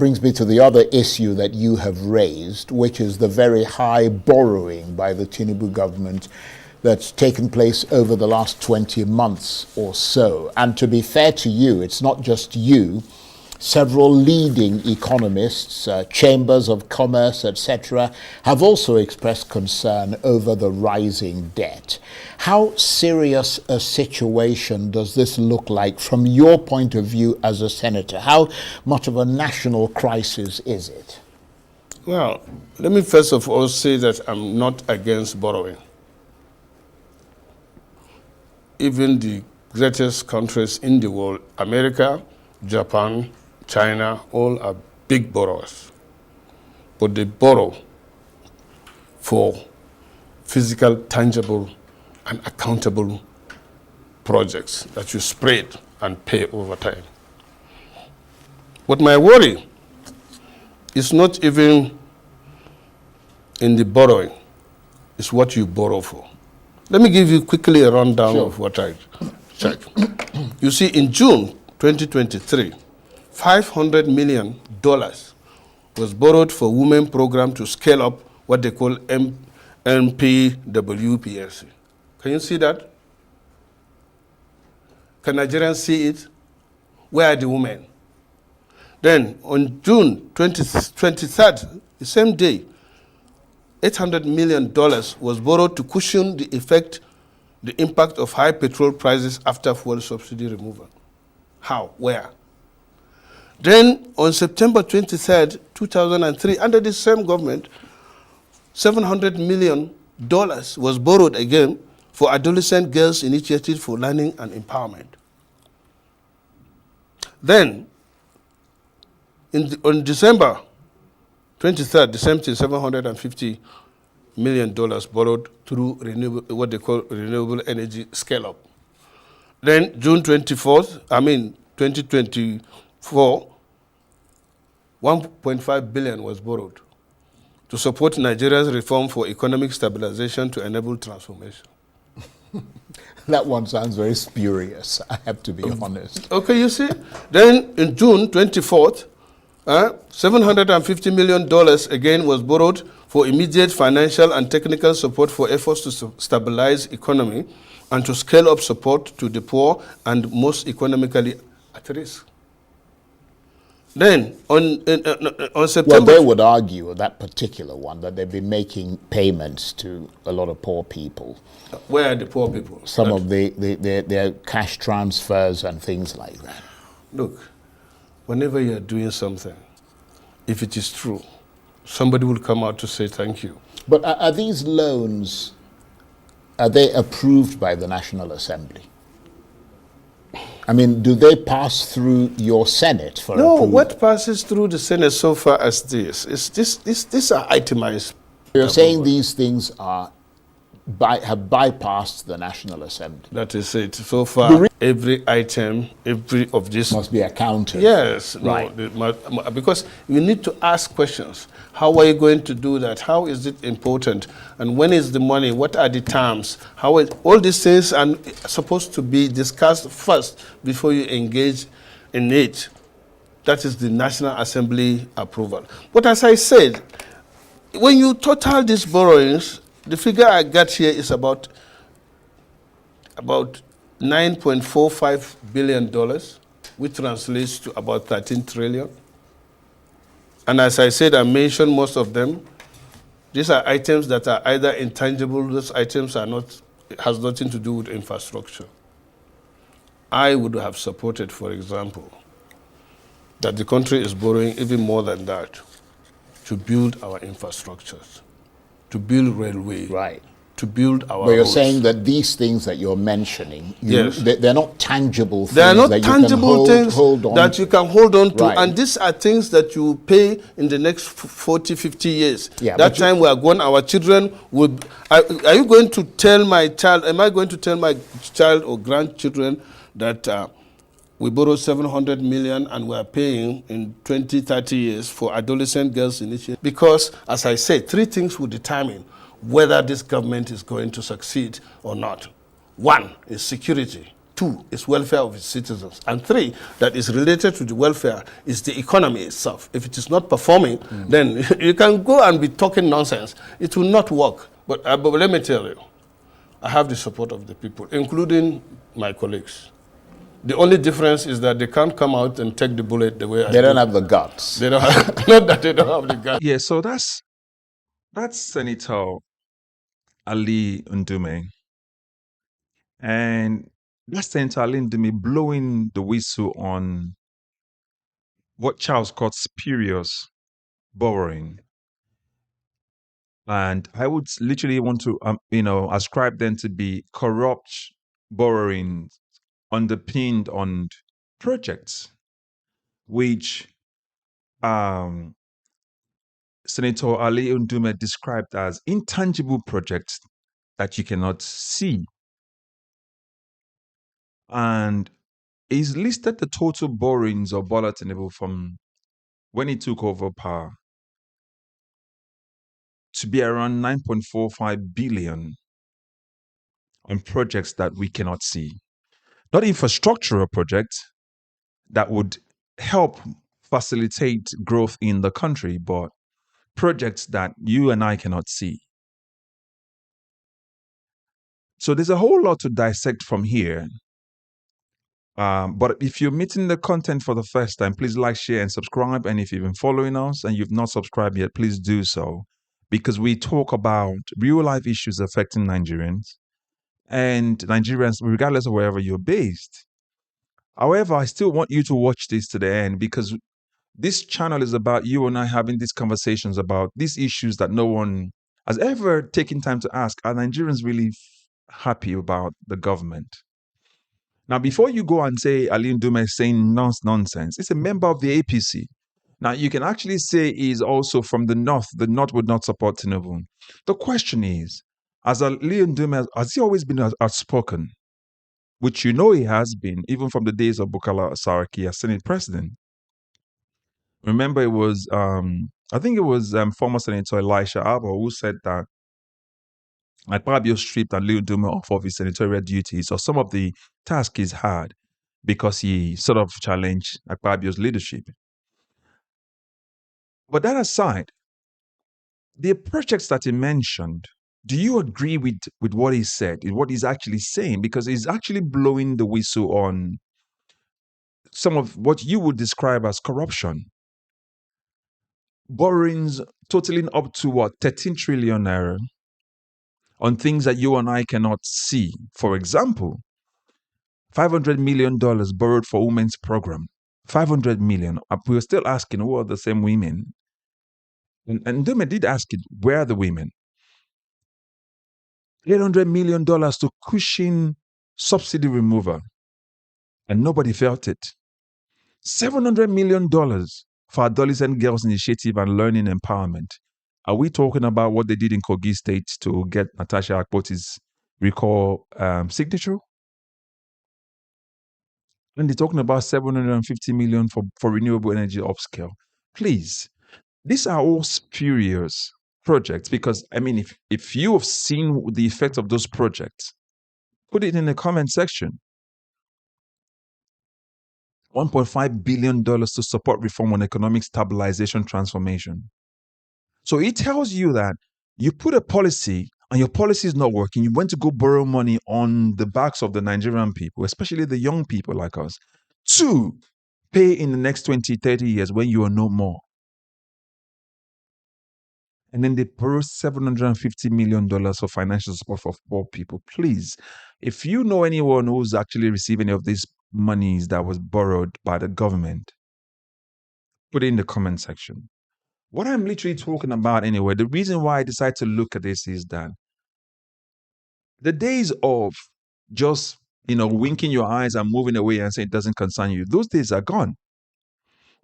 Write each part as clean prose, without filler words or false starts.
brings me to the other issue that you have raised, which is the very high borrowing by the Tinubu government that's taken place over the last 20 months or so. And to be fair to you, it's not just you. Several leading economists, chambers of commerce, etc., have also expressed concern over the rising debt. How serious a situation does this look like from your point of view as a senator? How much of a national crisis is it? Well, let me first of all say that I'm not against borrowing. Even the greatest countries in the world, America, Japan, China, all are big borrowers. But they borrow for physical, tangible, and accountable projects that you spread and pay over time. But my worry is not even in the borrowing, it's what you borrow for. Let me give you quickly a rundown of what I check. You see, in June 2023, $500 million was borrowed for women program to scale up what they call NPWPSC. Can you see that? Can Nigerians see it? Where are the women? Then on June 23rd, the same day, $800 million was borrowed to cushion the impact of high petrol prices after fuel subsidy removal. How? Where? Then on September 23rd, 2003, under the same government, $700 million was borrowed again for adolescent girls' initiative for learning and empowerment. Then, on December 23rd, the same thing, $750 million borrowed through renewable, what they call renewable energy scale-up. Then June 2024, $1.5 billion was borrowed to support Nigeria's reform for economic stabilization to enable transformation. That one sounds very spurious, I have to be honest. Okay, you see? Then in June 24th, $750 million again was borrowed for immediate financial and technical support for efforts to stabilize economy and to scale up support to the poor and most economically at risk. Then on September... Well, they would argue, that particular one, that they've been making payments to a lot of poor people. Where are the poor people? Some of their cash transfers and things like that. Look, whenever you're doing something, if it is true, somebody will come out to say thank you. But are these loans, are they approved by the National Assembly? I mean, do they pass through your Senate for approval? No, what passes through the Senate so far as this is these are itemized. You're saying these things are have bypassed the National Assembly. That is it. So far, every item, every of this must be accounted. Yes, right. No, because you need to ask questions. How are you going to do that? How is it important? And when is the money? What are the terms? All these things are supposed to be discussed first before you engage in it. That is the National Assembly approval. But as I said, when you total these borrowings, the figure I got here is about $9.45 billion, which translates to about 13 trillion. And as I said, I mentioned most of them. These are items that are either intangible. Those items are not, has nothing to do with infrastructure. I would have supported, for example, that the country is borrowing even more than that to build our infrastructures, to build railway, right, to build our But you're roads. saying that these things that you're mentioning, Yes. they're not tangible things. They are not that tangible you can things that you can hold on to, Right. and these are things that you pay in the next 40, 50 years. Yeah, that but time we are gone, our children will... Are you going to tell my child, am I going to tell my child or grandchildren that we borrowed 700 million and we are paying in 20, 30 years for adolescent girls initiative? Because, as I said, three things will determine whether this government is going to succeed or not. One is security. Two is welfare of its citizens. And three, that is related to the welfare is the economy itself. If it is not performing, then you can go and be talking nonsense. It will not work. But let me tell you, I have the support of the people, including my colleagues. The only difference is that they can't come out and take the bullet the way I do. They don't have the guts. They don't have, not that they don't have the guts. Yeah, so that's Senator Ali Ndume. And that's Senator Ali Ndume blowing the whistle on what Charles called spurious borrowing. And I would literally want to, ascribe them to be corrupt borrowing underpinned on projects, which Senator Ali Ndume described as intangible projects that you cannot see. And he's listed the total borrowings of Bola Tinubu from when he took over power to be around 9.45 billion on projects that we cannot see. Not infrastructural projects that would help facilitate growth in the country, but projects that you and I cannot see. So there's a whole lot to dissect from here. But if you're meeting the content for the first time, please like, share, and subscribe. And if you've been following us and you've not subscribed yet, please do so, because we talk about real life issues affecting Nigerians and Nigerians, regardless of wherever you're based. However, I still want you to watch this to the end, because this channel is about you and I having these conversations about these issues that no one has ever taken time to ask. Are Nigerians really happy about the government? Now, before you go and say Ali Ndume is saying nonsense, it's a member of the APC. Now, you can actually say he's also from the North. The North would not support Tinubu. The question is, as Ali Ndume, has he always been outspoken? Which you know he has been, even from the days of Bukola Saraki as Senate President. Remember, it was, I think it was former Senator Elisha Abba who said that Akpabio stripped Ali Ndume off of his senatorial duties or some of the tasks he's had because he sort of challenged Akpabio's leadership. But that aside, the projects that he mentioned, do you agree with what he said, what he's actually saying? Because he's actually blowing the whistle on some of what you would describe as corruption. Borrowings totaling up to what, 13 trillion naira on things that you and I cannot see. For example, $500 million borrowed for women's program. 500 million. We were still asking, who are the same women? And Ndume did ask it, where are the women? $800 million to cushion subsidy removal. And nobody felt it. $700 million for adolescent girls initiative and learning empowerment. Are we talking about what they did in Kogi State to get Natasha Akpoti's recall signature? And they're talking about 750 million for renewable energy upscale. Please, these are all spurious projects, because, I mean, if you have seen the effects of those projects, put it in the comment section. $1.5 billion to support reform on economic stabilization transformation. So it tells you that you put a policy and your policy is not working. You went to go borrow money on the backs of the Nigerian people, especially the young people like us, to pay in the next 20, 30 years when you are no more. And then they borrow $750 million for financial support for poor people. Please, if you know anyone who's actually receiving any of these monies that was borrowed by the government, put it in the comment section. What I'm literally talking about anyway, the reason why I decided to look at this is that the days of just, winking your eyes and moving away and saying it doesn't concern you, those days are gone.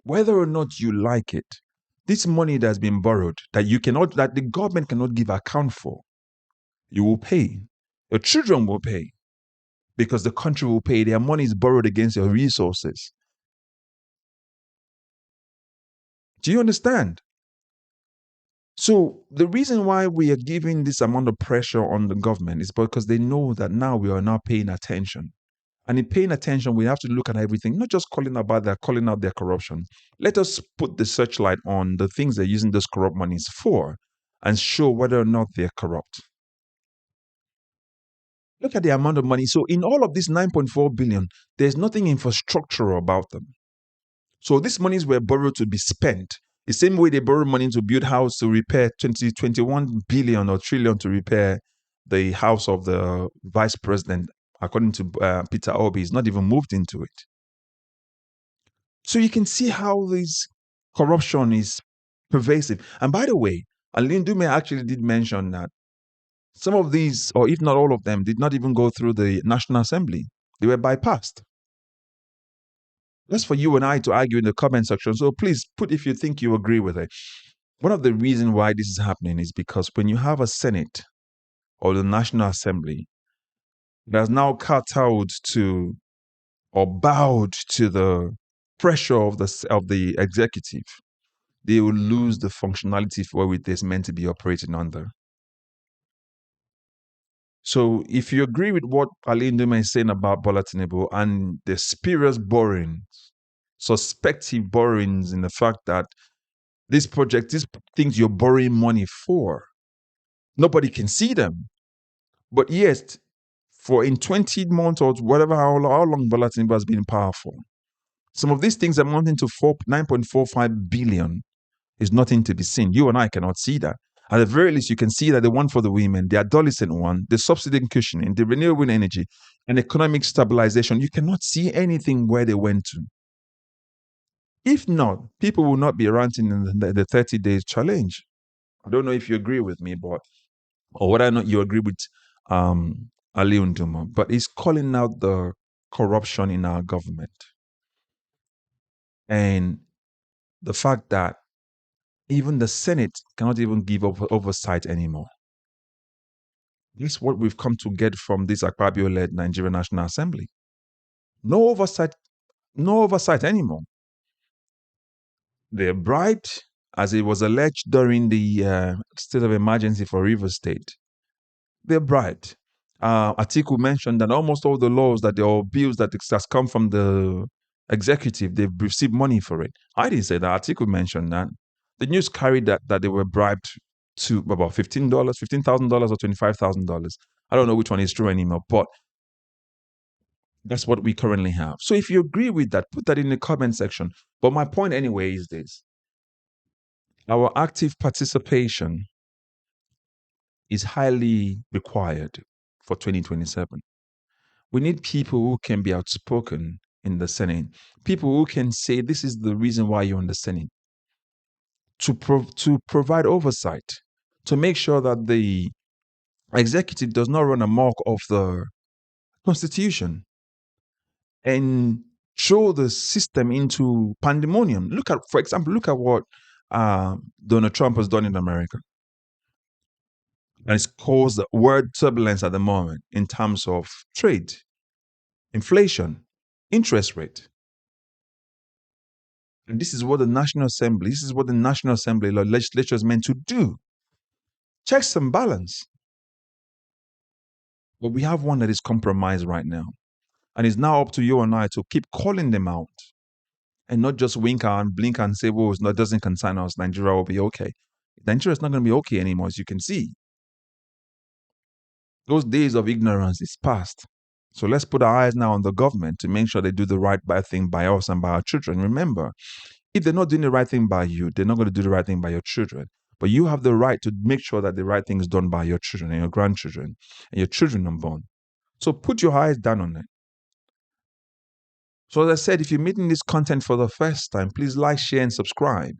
Whether or not you like it, this money that has been borrowed, that the government cannot give account for, you will pay. Your children will pay, because the country will pay. Their money is borrowed against your resources. Do you understand? So the reason why we are giving this amount of pressure on the government is because they know that now we are not paying attention. And in paying attention, we have to look at everything, not just calling out their corruption. Let us put the searchlight on the things they're using those corrupt monies for and show whether or not they're corrupt. Look at the amount of money. So in all of this 9.4 billion, there's nothing infrastructural about them. So these monies were borrowed to be spent. The same way they borrow money to build house to repair 21 billion or trillion to repair the house of the vice president, according to Peter Obi, is not even moved into it. So you can see how this corruption is pervasive. And by the way, Ali Ndume actually did mention that some of these, or if not all of them, did not even go through the National Assembly. They were bypassed. That's for you and I to argue in the comment section. So please put if you think you agree with it. One of the reasons why this is happening is because when you have a Senate or the National Assembly that has now kowtowed to or bowed to the pressure of the executive, they will lose the functionality for what it's meant to be operating under. So if you agree with what Ali Ndume is saying about Bola Tinubu and the spurious borrowings, suspected borrowings in the fact that these things you're borrowing money for, nobody can see them. But yes, for in 20 months or whatever, how long Bola Tinubu has been powerful, some of these things amounting to 9.45 billion is nothing to be seen. You and I cannot see that. At the very least, you can see that the one for the women, the adolescent one, the subsidy and cushioning, the renewable energy, and economic stabilization, you cannot see anything where they went to. If not, people will not be ranting in the 30 days challenge. I don't know if you agree with me, but or whether or not you agree with Ali Ndume, but he's calling out the corruption in our government and the fact that even the Senate cannot even give oversight anymore. That's what we've come to get from this Akpabio-led Nigerian National Assembly. No oversight anymore. They're bribed, as it was alleged during the state of emergency for Rivers State. They're bribed. Atiku mentioned that almost all the laws or bills that has come from the executive, they've received money for it. I didn't say that. Atiku mentioned that. The news carried that they were bribed to about $15,000 or $25,000. I don't know which one is true anymore, but that's what we currently have. So if you agree with that, put that in the comment section. But my point anyway is this. Our active participation is highly required for 2027. We need people who can be outspoken in the Senate, people who can say this is the reason why you're in the Senate, to provide oversight, to make sure that the executive does not run amok of the Constitution and throw the system into pandemonium. For example, look at what Donald Trump has done in America. And it's caused world turbulence at the moment in terms of trade, inflation, interest rate. And this is what the National Assembly legislature is meant to do. Checks and balance. But we have one that is compromised right now. And it's now up to you and I to keep calling them out and not just wink and blink and say, well, it doesn't concern us. Nigeria will be okay. Nigeria is not going to be okay anymore, as you can see. Those days of ignorance is past. So let's put our eyes now on the government to make sure they do the right thing by us and by our children. Remember, if they're not doing the right thing by you, they're not going to do the right thing by your children. But you have the right to make sure that the right thing is done by your children and your grandchildren and your children unborn. So put your eyes down on it. So as I said, if you're meeting this content for the first time, please like, share, and subscribe.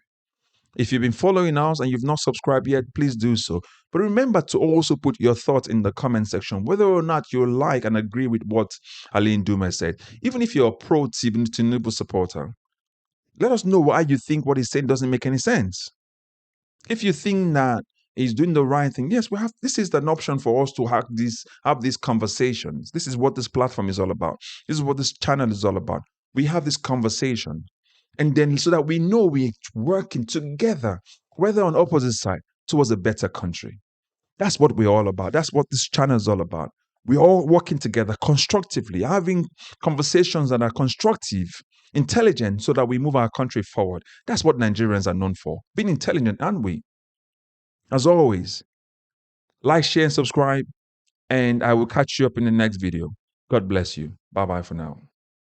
If you've been following us and you've not subscribed yet, please do so. But remember to also put your thoughts in the comment section, whether or not you like and agree with what Ali Ndume said. Even if you're a pro-Tinubu supporter, let us know why you think what he's saying doesn't make any sense. If you think that he's doing the right thing, yes, this is an option for us to have these conversations. This is what this platform is all about. This is what this channel is all about. We have this conversation. And then so that we know we're working together, whether on opposite side, towards a better country. That's what we're all about. That's what this channel is all about. We're all working together constructively, having conversations that are constructive, intelligent, so that we move our country forward. That's what Nigerians are known for, being intelligent, aren't we? As always, like, share, and subscribe, and I will catch you up in the next video. God bless you. Bye-bye for now.